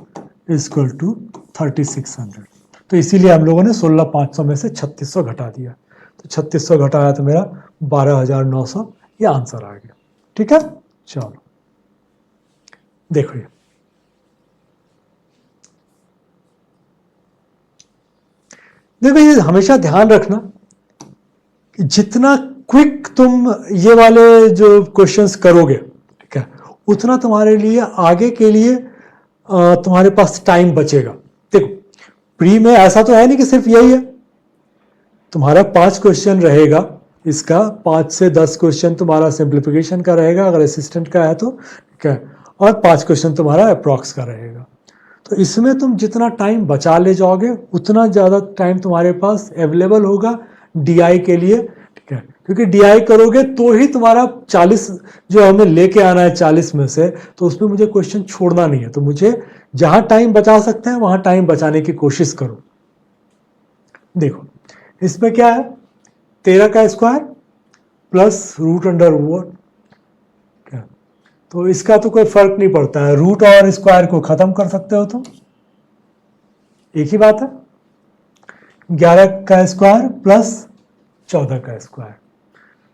इक्वल टू 3600, तो इसीलिए हम लोगों ने 16,500 में से 3600 घटा दिया, तो 3600 घटाया तो मेरा 12,900, ये आंसर आ गया। ठीक है, चलो देखो ये देखो, ये हमेशा ध्यान रखना कि जितना क्विक तुम ये वाले जो क्वेश्चंस करोगे, ठीक है, उतना तुम्हारे लिए आगे के लिए तुम्हारे पास टाइम बचेगा। देखो प्री में ऐसा तो है नहीं कि सिर्फ यही है, तुम्हारा 5 क्वेश्चन रहेगा, इसका 5 से 10 क्वेश्चन तुम्हारा सिंप्लीफिकेशन का रहेगा अगर असिस्टेंट का है तो, ठीक है, और 5 क्वेश्चन तुम्हारा अप्रॉक्स का रहेगा। तो इसमें तुम जितना टाइम बचा ले जाओगे उतना ज़्यादा टाइम तुम्हारे पास अवेलेबल होगा डीआई के लिए, ठीक है, क्योंकि डीआई करोगे तो ही तुम्हारा 40 जो हमें लेके आना है 40 में से, तो उसमें मुझे क्वेश्चन छोड़ना नहीं है, तो मुझे जहां टाइम बचा सकते हैं वहां टाइम बचाने की कोशिश करो। देखो इसमें क्या है, 13 का square plus root under watt, तो इसका तो कोई फर्क नहीं पड़ता है, रूट और स्क्वायर को खत्म कर सकते हो तुम, एक ही बात है। 11 का स्क्वायर प्लस 14 का स्क्वायर,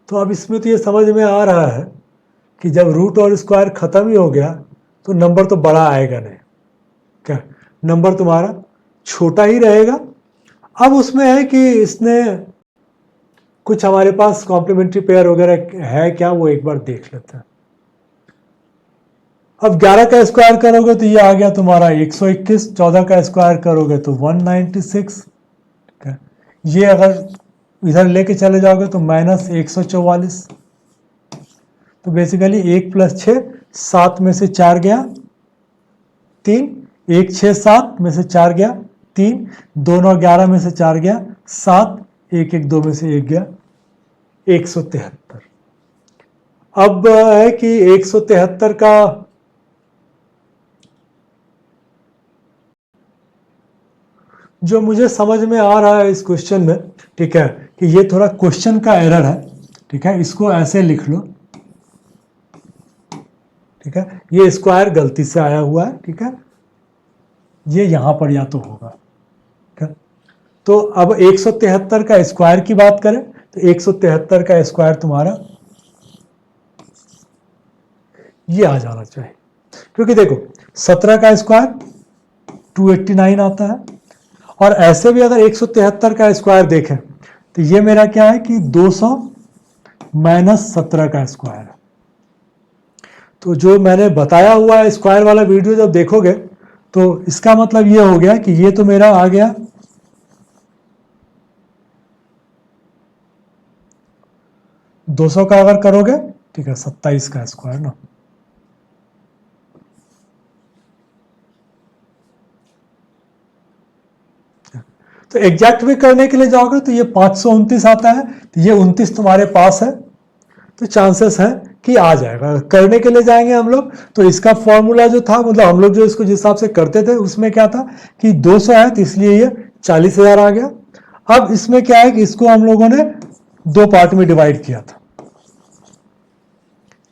तो अब इसमें तो ये समझ में आ रहा है कि जब रूट और स्क्वायर खत्म ही हो गया तो नंबर तो बड़ा आएगा नहीं, क्या नंबर तुम्हारा छोटा ही रहेगा। अब उसमें है कि इसने कुछ हमारे पास कॉम्प्लीमेंट्री पेयर वगैरह है क्या, वो एक बार देख लेते हैं। अब 11 का स्क्वायर करोगे तो ये आ गया तुम्हारा 121, 14 का स्क्वायर करोगे तो 196, ठीक है, ये अगर इधर लेके चले जाओगे तो माइनस 144, तो बेसिकली 1 प्लस 6, 7 में से 4 गया 3, 1 6 7 में से 4 गया 3, 2 9 11 में से 4 गया 7, 1 1 2 में से 1 गया 173। अब है कि 173 का जो मुझे समझ में आ रहा है इस क्वेश्चन में, ठीक है, कि ये थोड़ा क्वेश्चन का एरर है, ठीक है, इसको ऐसे लिख लो, ठीक है, ये स्क्वायर गलती से आया हुआ है, ठीक है, ये यहां पर या तो होगा, ठीक है। तो अब 173 का स्क्वायर की बात करें तो 173 का स्क्वायर तुम्हारा ये आ जाना चाहिए, क्योंकि देखो 17 का स्क्वायर 289 आता है, और ऐसे भी अगर 173 का स्क्वायर देखें तो ये मेरा क्या है कि 200 माइनस 17 का स्क्वायर है। तो जो मैंने बताया हुआ है स्क्वायर वाला वीडियो जब देखोगे तो इसका मतलब ये हो गया कि ये तो मेरा आ गया 200 का अगर करोगे, ठीक है, 27 का स्क्वायर ना, तो एग्जैक्ट भी करने के लिए जाओगे तो ये 529 आता है, तो ये 29 तुम्हारे पास है, तो चांसेस है कि आ जाएगा। करने के लिए जाएंगे हम लोग तो इसका फॉर्मूला जो था, मतलब हम लोग जो इसको जिस हिसाब से करते थे उसमें क्या था कि 200 है तो इसलिए ये 40,000 आ गया। अब इसमें क्या है कि इसको हम लोगों ने 2 पार्ट में डिवाइड किया था,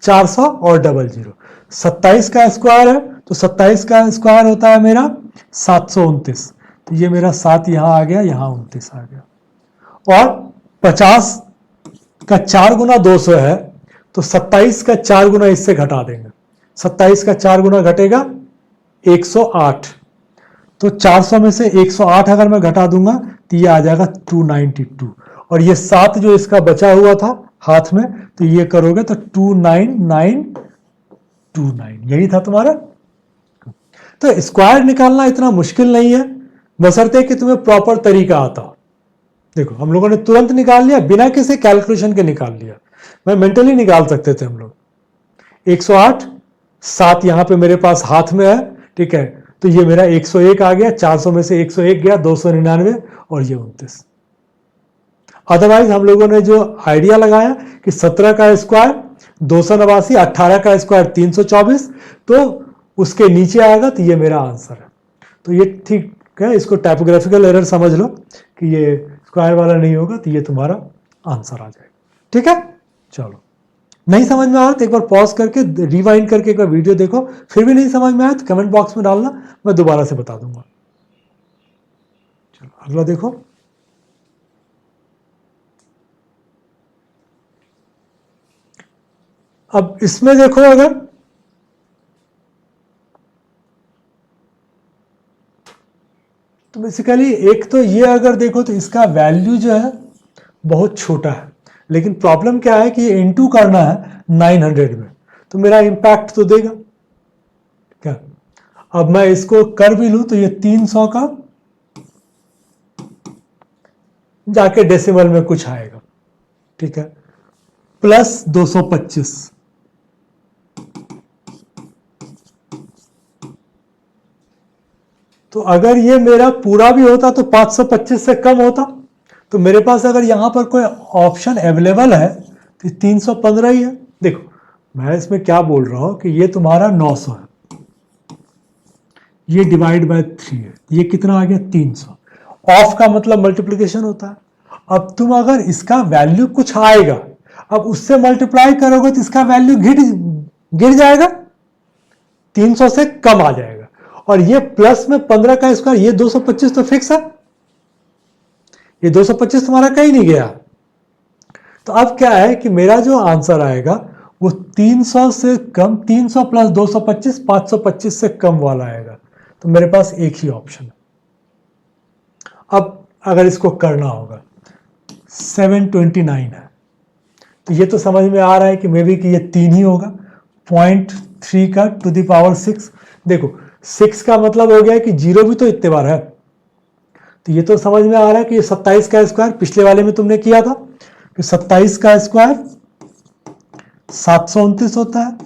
400 और 00। 27 का स्क्वायर है तो 27 का स्क्वायर होता है मेरा 729, तो ये मेरा 7 यहां आ गया, यहां 29 आ गया, और 50 का 4 गुना 200 है तो 27 का 4 गुना इससे घटा देंगे, 27 का 4 गुना घटेगा 108, तो 400 में से 108 अगर मैं घटा दूंगा तो ये आ जाएगा 292, और ये 7 जो इसका बचा हुआ था हाथ में तो ये करोगे तो 29929, यही था तुम्हारा। तो स्क्वायर निकालना इतना मुश्किल नहीं है, बशर्ते कि तुम्हें प्रॉपर तरीका आता हो। देखो हम लोगों ने तुरंत निकाल लिया, बिना किसी कैलकुलेशन के निकाल लिया, मैं मेंटली निकाल सकते थे हम लोग। 108, 7 यहां पे मेरे पास हाथ में है, ठीक है, तो ये मेरा 101 आ गया, 400 में से 101 गया, 299 और ये 29। अदरवाइज हम लोगों ने जो आइडिया लगाया कि 17 का स्क्वायर 289, 18 का स्क्वायर 324, तो उसके नीचे आएगा, तो ये मेरा आंसर है। तो ये ठीक है, इसको टाइपोग्राफिकल एरर समझ लो कि ये स्क्वायर वाला नहीं होगा, तो ये तुम्हारा आंसर आ जाएगा। ठीक है, चलो। नहीं समझ में आया तो एक बार पॉज करके रिवाइंड करके एक बार वीडियो देखो, फिर भी नहीं समझ में आया तो कमेंट बॉक्स में डालना, मैं दोबारा से बता दूंगा। चलो अगला देखो। अब इसमें देखो, अगर तो बेसिकली एक तो ये अगर देखो तो इसका वैल्यू जो है बहुत छोटा है, लेकिन प्रॉब्लम क्या है कि ये इनटू करना है 900 में, तो मेरा इंपैक्ट तो देगा क्या। अब मैं इसको कर भी लूं तो ये 300 का जाके डेसिमल में कुछ आएगा, ठीक है, प्लस 225। तो अगर ये मेरा पूरा भी होता तो 525 से कम होता, तो मेरे पास अगर यहां पर कोई ऑप्शन अवेलेबल है तो 315 ही है। देखो मैं इसमें क्या बोल रहा हूं कि ये तुम्हारा 900 है, ये डिवाइड बाय 3 है, ये कितना आ गया 300। ऑफ का मतलब मल्टीप्लिकेशन होता है। अब तुम अगर इसका वैल्यू कुछ आएगा, अब उससे मल्टीप्लाई करोगे तो इसका वैल्यू गिर जाएगा, 300 से कम आ जाएगा। और ये प्लस में 15 का स्क्वायर, ये 225 तो फिक्स है, ये 225 तुम्हारा कहीं नहीं गया। तो अब क्या है कि मेरा जो आंसर आएगा वो 300 से कम, 300 प्लस 225 525 से कम वाला आएगा। तो मेरे पास एक ही ऑप्शन है। अब अगर इसको करना होगा 729 है, तो ये तो समझ में आ रहा है कि मे बी कि ये 3 ही होगा, 0.3 का टू द पावर 6। देखो 6 का मतलब हो गया कि 0 भी तो इतने बार है, तो ये तो समझ में आ रहा है कि 27 का स्क्वायर पिछले वाले में तुमने किया था कि 27 का स्क्वायर 729 होता है।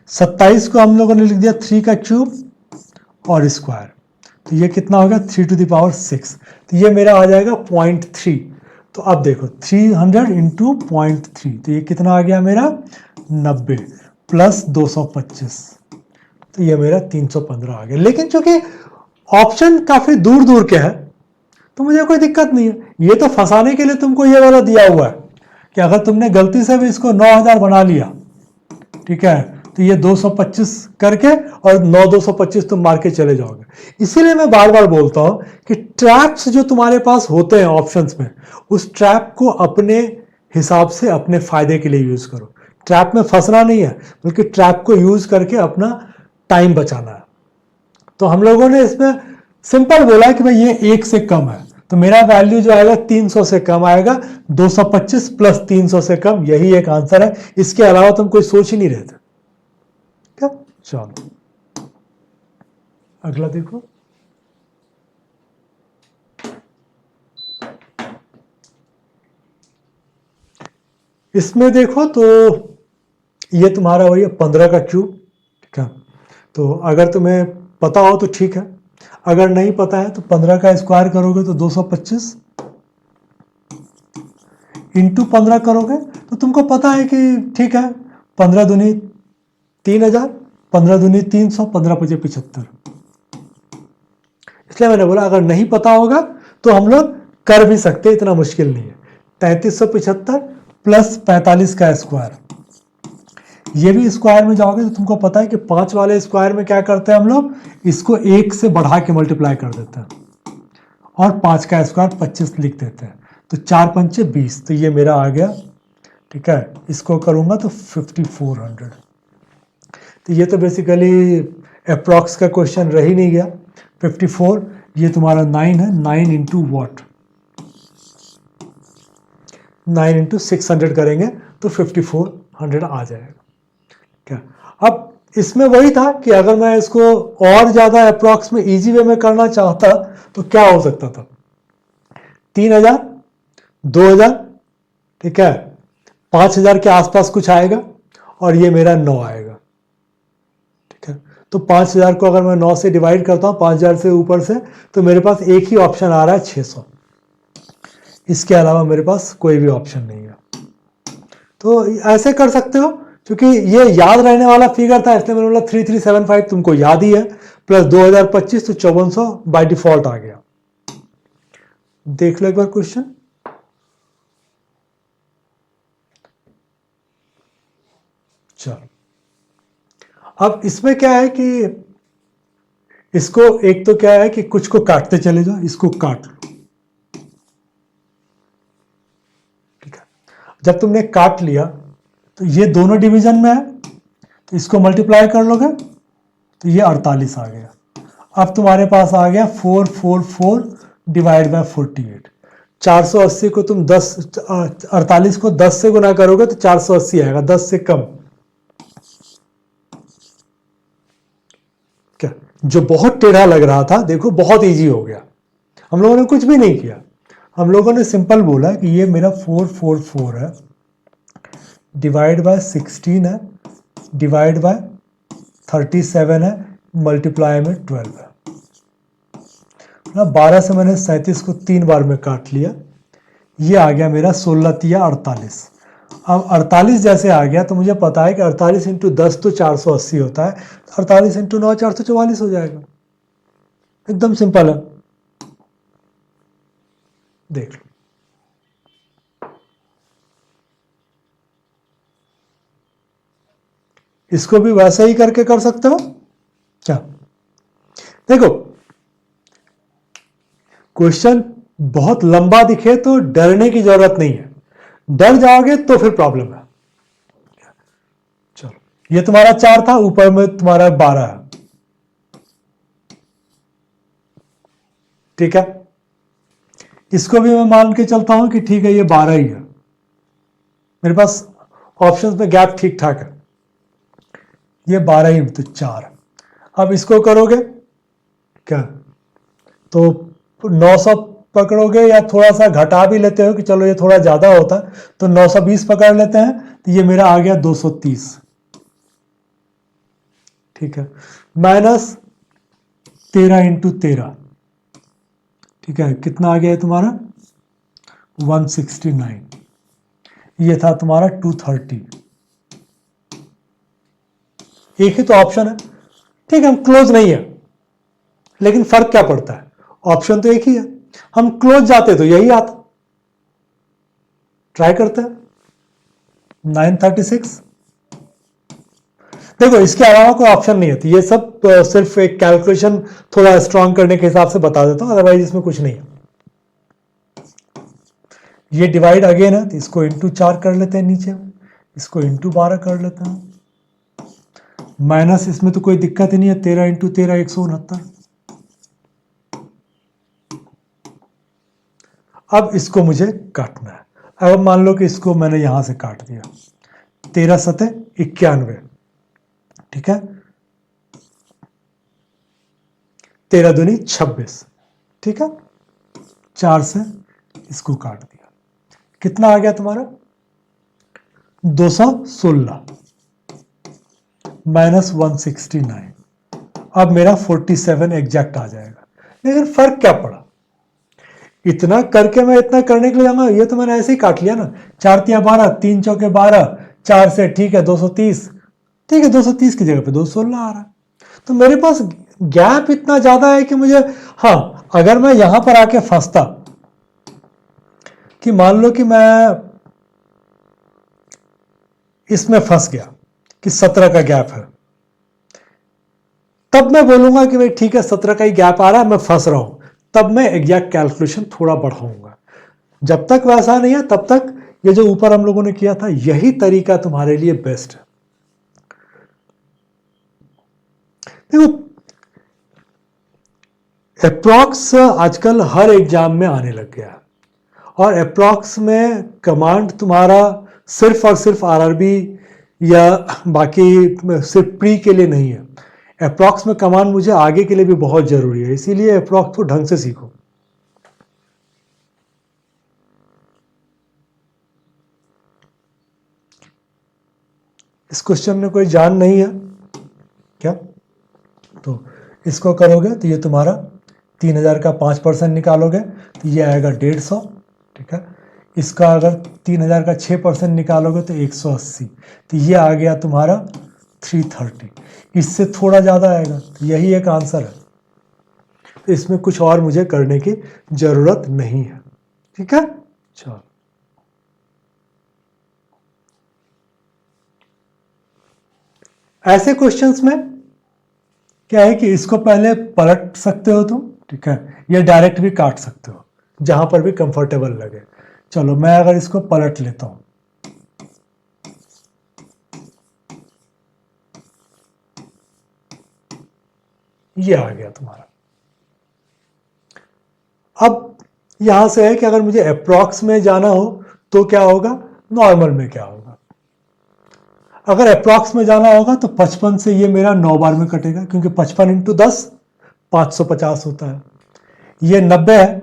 27 को हम लोगों ने लिख दिया 3 का क्यूब और स्क्वायर, तो ये कितना होगा 3 टू द पावर 6, तो ये मेरा आ जाएगा 0.3। तो अब देखो 300 इंटू 0.3, तो ये कितना आ गया मेरा 90 प्लस 225, तो ये मेरा 315 आ गया। लेकिन चूंकि ऑप्शन काफी दूर दूर के हैं तो मुझे कोई दिक्कत नहीं है। ये तो फंसाने के लिए तुमको ये वाला दिया हुआ है कि अगर तुमने गलती से भी इसको 9000 बना लिया, ठीक है, तो ये 225 करके और 9225 तुम मार के चले जाओगे। इसीलिए मैं बार बार बोलता हूं कि ट्रैप्स जो तुम्हारे पास होते हैं ऑप्शंस में, उस ट्रैप को अपने हिसाब से अपने फायदे के लिए यूज करो। ट्रैप में फंसना नहीं है, बल्कि ट्रैप को यूज करके अपना टाइम बचाना है। तो हम लोगों ने इसमें सिंपल बोला कि भाई ये 1 से कम है, तो मेरा वैल्यू जो आएगा 300 से कम आएगा, 225 प्लस 300 से कम, यही एक आंसर है। इसके अलावा तुम कोई सोच ही नहीं रहे थे। क्या, चलो अगला देखो। इसमें देखो तो ये तुम्हारा वही 15 का क्यूब, ठीक है। तो अगर तुम्हें पता हो तो ठीक है, अगर नहीं पता है तो 15 का स्क्वायर करोगे तो 225 इंटू 15 करोगे तो तुमको पता है कि ठीक है, 15 दूनी 3000, 15 दूनी 300, 15 पचे 75। इसलिए मैंने बोला अगर नहीं पता होगा तो हम लोग कर भी सकते, इतना मुश्किल नहीं है। 3375 प्लस 45 का स्क्वायर, ये भी स्क्वायर में जाओगे तो तुमको पता है कि 5 वाले स्क्वायर में क्या करते हैं हम लोग, इसको 1 से बढ़ा के मल्टीप्लाई कर देते हैं और 5 का स्क्वायर 25 लिख देते हैं, तो 4 पंचे 20, तो ये मेरा आ गया, ठीक है। इसको करूंगा तो 5400। तो ये तो बेसिकली अप्रॉक्स का क्वेश्चन रह ही नहीं गया। 54 ये तुम्हारा 9 है, 9 इंटू वॉट, 9 इंटू 600 करेंगे तो 5400 आ जाएगा। क्या, अब इसमें वही था कि अगर मैं इसको और ज्यादा अप्रॉक्स में इजी वे में करना चाहता तो क्या हो सकता था, 3000, 2000, ठीक है, 5000 के आसपास कुछ आएगा और ये मेरा 9 आएगा, ठीक है। तो 5000 को अगर मैं 9 से डिवाइड करता हूं, 5000 से ऊपर से, तो मेरे पास एक ही ऑप्शन आ रहा है 600। इसके अलावा मेरे पास कोई भी ऑप्शन नहीं है। तो ऐसे कर सकते हो, क्योंकि ये याद रहने वाला फिगर था इसलिए मैंने बोला 3375 तुमको याद ही है, प्लस 2025 तो 5400 बाय डिफॉल्ट आ गया। देख लो एक बार क्वेश्चन। चलो, अब इसमें क्या है कि इसको एक तो क्या है कि कुछ को काटते चले जाओ, इसको काट लो, ठीक है। जब तुमने काट लिया तो ये दोनों डिवीजन में है, तो इसको मल्टीप्लाई कर लोगे तो ये 48 आ गया। अब तुम्हारे पास आ गया 444 डिवाइड बाय 48। 480 को तुम 10, 48 को 10 से गुना करोगे तो 480 आएगा, 10 से कम। क्या जो बहुत टेढ़ा लग रहा था, देखो बहुत इजी हो गया। हम लोगों ने कुछ भी नहीं किया, हम लोगों ने सिंपल बोला कि ये मेरा 444 है, डिवाइड बाय 16 है, डिवाइड बाय 37 है, मल्टीप्लाई में 12 है ना। 12 से मैंने 37 को 3 बार में काट लिया, ये आ गया मेरा 16 तिया 48। अब 48 जैसे आ गया तो मुझे पता है कि 48 इंटू 10 तो 480 होता है, 48 इंटू 9 444 हो जाएगा। एकदम सिंपल है, देख लो। इसको भी वैसे ही करके कर सकते हो क्या? देखो, क्वेश्चन बहुत लंबा दिखे तो डरने की जरूरत नहीं है, डर जाओगे तो फिर प्रॉब्लम है। चलो, ये तुम्हारा 4 था, ऊपर में तुम्हारा 12 है, ठीक है। इसको भी मैं मान के चलता हूं कि ठीक है ये 12 ही है, मेरे पास ऑप्शंस में गैप ठीक ठाक है, ये 12 ही तो 4। अब इसको करोगे क्या तो 900 पकड़ोगे या थोड़ा सा घटा भी लेते हो कि चलो ये थोड़ा ज्यादा होता तो 920 पकड़ लेते हैं, तो ये मेरा आ गया 230, ठीक है। माइनस 13 इंटू 13, ठीक है, कितना आ गया तुम्हारा 169, ये था तुम्हारा 230। एक ही तो ऑप्शन है, ठीक है, हम क्लोज नहीं है, लेकिन फर्क क्या पड़ता है, ऑप्शन तो एक ही है। हम क्लोज जाते तो यही आता, ट्राई करते हैं। 936, देखो इसके अलावा कोई ऑप्शन नहीं है, ये सब सिर्फ एक कैलकुलेशन थोड़ा स्ट्रांग करने के हिसाब से बता देता हूं, अदरवाइज इसमें कुछ नहीं है। ये डिवाइड अगेन है तो इसको इंटू 4 कर लेते हैं, नीचे इसको इंटू 12 कर लेते हैं, माइनस इसमें तो कोई दिक्कत ही नहीं है, 13 इंटू 13 169। अब इसको मुझे काटना है। अब मान लो कि इसको मैंने यहां से काट दिया, 13 सते 91, ठीक है, 13 दूनी 26, ठीक है, 4 से इसको काट दिया, कितना आ गया तुम्हारा 216 माइनस 169। अब मेरा 47 एग्जैक्ट आ जाएगा। लेकिन फर्क क्या पड़ा, इतना करके मैं इतना करने के लिए जाऊंगा, ये तो मैंने ऐसे ही काट लिया ना, 4 तिया 12, 3 चौके 12, 4 से ठीक है 230, ठीक है 230 की जगह पे 216 आ रहा है। तो मेरे पास गैप इतना ज्यादा है कि मुझे, हाँ अगर मैं यहां पर आके फंसता कि मान लो कि मैं इसमें फंस गया कि 17 का गैप है, तब मैं बोलूंगा कि भाई ठीक है 17 का ही गैप आ रहा है, मैं फंस रहा हूं, तब मैं एग्जैक्ट कैलकुलेशन थोड़ा बढ़ाऊंगा। जब तक वैसा नहीं है तब तक ये जो ऊपर हम लोगों ने किया था यही तरीका तुम्हारे लिए बेस्ट है। देखो, अप्रॉक्स आजकल हर एग्जाम में आने लग गया, और अप्रॉक्स में कमांड तुम्हारा सिर्फ और सिर्फ आरआरबी या बाकी सिर्फ प्री के लिए नहीं है, अप्रॉक्स में कमांड मुझे आगे के लिए भी बहुत जरूरी है, इसीलिए अप्रॉक्स को ढंग से सीखो। इस क्वेश्चन में कोई जान नहीं है क्या, तो इसको करोगे तो ये तुम्हारा 3000 का 5% निकालोगे तो ये आएगा 150, ठीक है। इसका अगर 3000 का 6% निकालोगे तो 180, तो ये आ गया तुम्हारा 330। इससे थोड़ा ज़्यादा आएगा, तो यही एक आंसर है। तो इसमें कुछ और मुझे करने की ज़रूरत नहीं है, ठीक है। चलो, ऐसे क्वेश्चंस में क्या है कि इसको पहले पलट सकते हो तुम, ठीक है, या डायरेक्ट भी काट सकते हो, जहां पर भी कंफर्टेबल लगे। चलो मैं अगर इसको पलट लेता हूं, ये आ गया तुम्हारा। अब यहां से है कि अगर मुझे अप्रॉक्स में जाना हो तो क्या होगा, नॉर्मल में क्या होगा। अगर अप्रॉक्स में जाना होगा तो 55 से ये मेरा 9 बार में कटेगा, क्योंकि 55 इंटू 10 550 होता है। ये 90 है,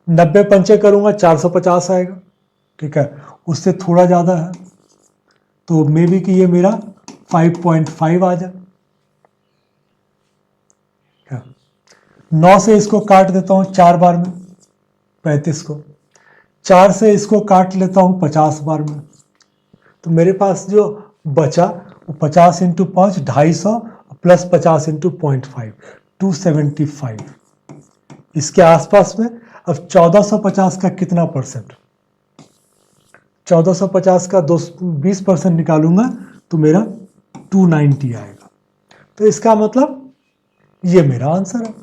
90 पंचे करूंगा 450 आएगा, ठीक है। उससे थोड़ा ज़्यादा है तो मे बी कि ये मेरा 5.5 आ जाए। 9 से इसको काट देता हूँ 4 बार में, 35 को। 4 से इसको काट लेता हूँ 50 बार में, तो मेरे पास जो बचा वो 50 इंटू 5 250 प्लस 50 इंटू 0.5 275 इसके आसपास में। अब 1450 का कितना परसेंट, 1450 का 20% निकालूंगा तो मेरा 290 आएगा। तो इसका मतलब ये मेरा आंसर है।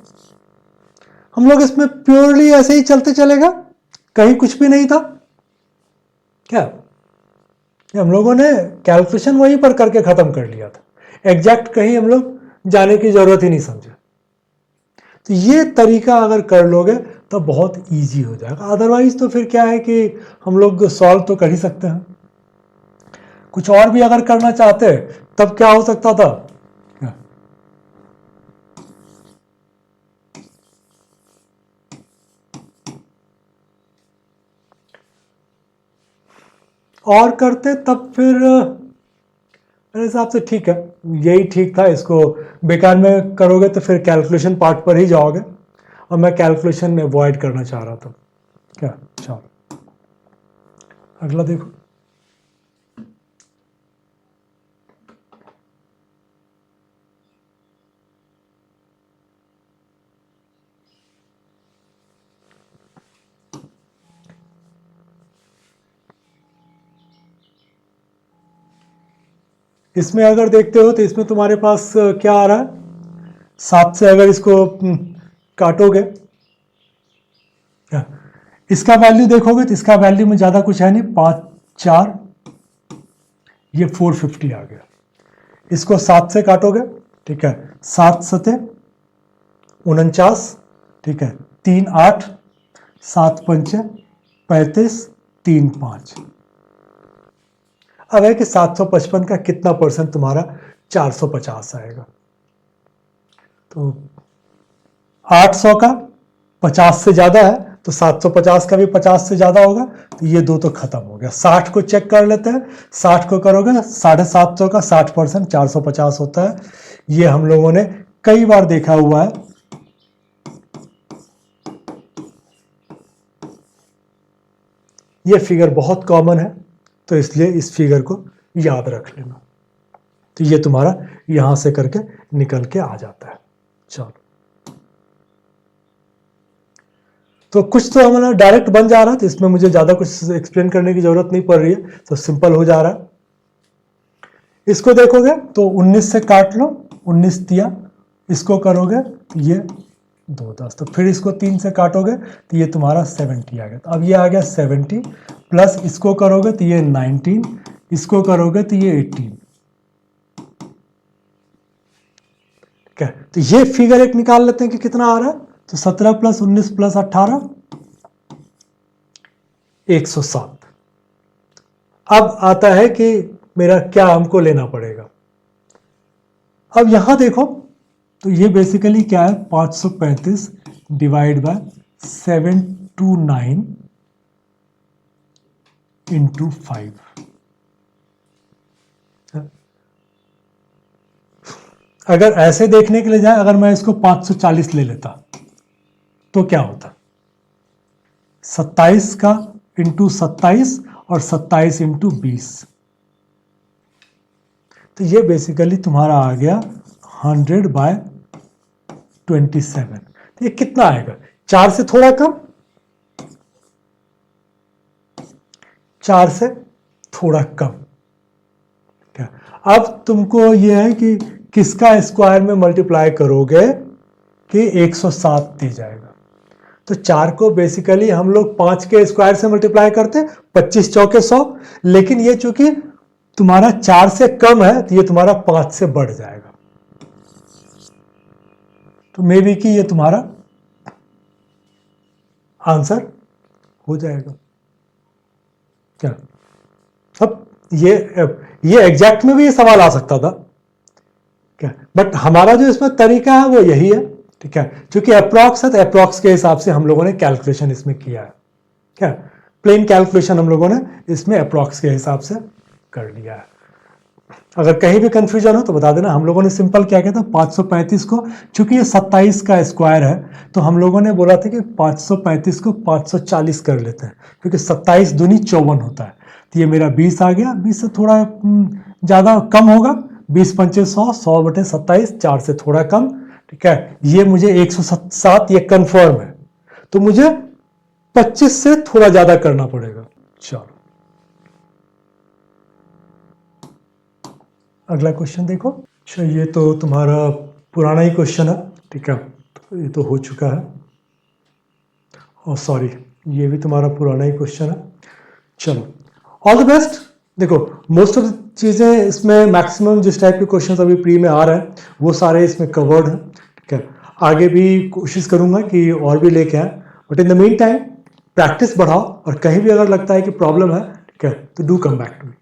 हम लोग इसमें प्योरली ऐसे ही चलते चलेगा, कहीं कुछ भी नहीं था क्या। हम लोगों ने कैलकुलेशन वहीं पर करके खत्म कर लिया था, एग्जैक्ट कहीं हम लोग जाने की जरूरत ही नहीं समझे। तो ये तरीका अगर कर लोगे तो बहुत इजी हो जाएगा। अदरवाइज तो फिर क्या है कि हम लोग सॉल्व तो कर ही सकते हैं, कुछ और भी अगर करना चाहते तब क्या हो सकता था, और करते तब फिर मेरे हिसाब से ठीक है, यही ठीक था। इसको बेकार में करोगे तो फिर कैलकुलेशन पार्ट पर ही जाओगे, और मैं कैलकुलेशन अवॉइड करना चाह रहा था क्या। चलो अगला देखो। इसमें अगर देखते हो तो इसमें तुम्हारे पास क्या आ रहा है, 7 से अगर इसको काटोगे, इसका वैल्यू देखोगे तो इसका वैल्यू में ज़्यादा कुछ है नहीं, 5 4 ये 450 आ गया। इसको 7 से काटोगे, ठीक है, 7 सते 49, ठीक है, 3 8 7 पंचे 35 3 5। अब है कि 755 का कितना परसेंट तुम्हारा 450 आएगा। तो 800 का 50 से ज़्यादा है तो 750 का भी 50 से ज़्यादा होगा, तो ये दो तो खत्म हो गया। 60 को चेक कर लेते हैं, 60 को करोगे 750 का 60% 450 होता है। ये हम लोगों ने कई बार देखा हुआ है। ये फिगर बहुत कॉमन है तो इसलिए इस फिगर को याद रख लेना। तो ये तुम्हारा यहां से करके निकल के आ जाता है। चलो, तो कुछ तो हमारा डायरेक्ट बन जा रहा है, तो इसमें मुझे ज़्यादा कुछ एक्सप्लेन करने की ज़रूरत नहीं पड़ रही है, तो सिंपल हो जा रहा है। इसको देखोगे तो 19 से काट लो, 19 दिया, इसको करोगे तो ये 2 10, तो फिर इसको 3 से काटोगे तो ये तुम्हारा 70 आ गया। तो अब ये आ गया 70 प्लस इसको करोगे तो ये 19, इसको करोगे तो ये 18। ठीक है, तो ये फिगर एक निकाल लेते हैं कि कितना आ रहा है। तो 17 प्लस 19 प्लस 18 107। अब आता है कि मेरा क्या हमको लेना पड़ेगा। अब यहां देखो तो ये बेसिकली क्या है, 535 डिवाइड बाय 729 इंटू 5। अगर ऐसे देखने के लिए जाए, अगर मैं इसको 540 ले लेता तो क्या होता, 27 का इंटू 27 और 27 इंटू 20, तो ये बेसिकली तुम्हारा आ गया 100/27। तो ये कितना आएगा? 4 से थोड़ा कम, 4 से थोड़ा कम। क्या अब तुमको ये है कि किसका स्क्वायर में मल्टीप्लाई करोगे कि 107 दे जाएगा। तो 4 को बेसिकली हम लोग 5 के स्क्वायर से मल्टीप्लाई करते, 25 चौके 100, लेकिन ये चूंकि तुम्हारा 4 से कम है तो ये तुम्हारा 5 से बढ़ जाएगा। तो मे बी कि ये तुम्हारा आंसर हो जाएगा। क्या अब ये एग्जैक्ट में भी ये सवाल आ सकता था क्या, बट हमारा जो इसमें तरीका है वो यही है, ठीक है। क्योंकि अप्रॉक्स है तो अप्रॉक्स के हिसाब से हम लोगों ने कैलकुलेशन इसमें किया है। क्या प्लेन कैलकुलेशन हम लोगों ने इसमें अप्रॉक्स के हिसाब से कर लिया है। अगर कहीं भी कंफ्यूजन हो तो बता देना। हम लोगों ने सिंपल क्या किया था, 535 को, चूंकि ये 27 का स्क्वायर है तो हम लोगों ने बोला था कि 535 को 540 कर लेते हैं, क्योंकि 27 दूनी 54 होता है। तो ये मेरा 20 आ गया, 20 से थोड़ा ज़्यादा कम होगा, 20 पंचे 100, 100/27, 4 से थोड़ा कम, ठीक है। ये मुझे 107 ये कंफर्म है, तो मुझे 25 से थोड़ा ज़्यादा करना पड़ेगा। चलो अगला क्वेश्चन देखो। अच्छा ये तो तुम्हारा पुराना ही क्वेश्चन है, ठीक है, तो ये तो हो चुका है। और सॉरी ये भी तुम्हारा पुराना ही क्वेश्चन है। चलो ऑल द बेस्ट। देखो मोस्ट ऑफ चीज़ें इसमें मैक्सिमम जिस टाइप के क्वेश्चन अभी प्री में आ रहे हैं वो सारे इसमें कवर्ड हैं, ठीक है। आगे भी कोशिश करूंगा कि और भी लेके आए, but in the mean time practice बढ़ाओ, और कहीं भी अगर लगता है कि प्रॉब्लम है, ठीक है, तो do come back to me.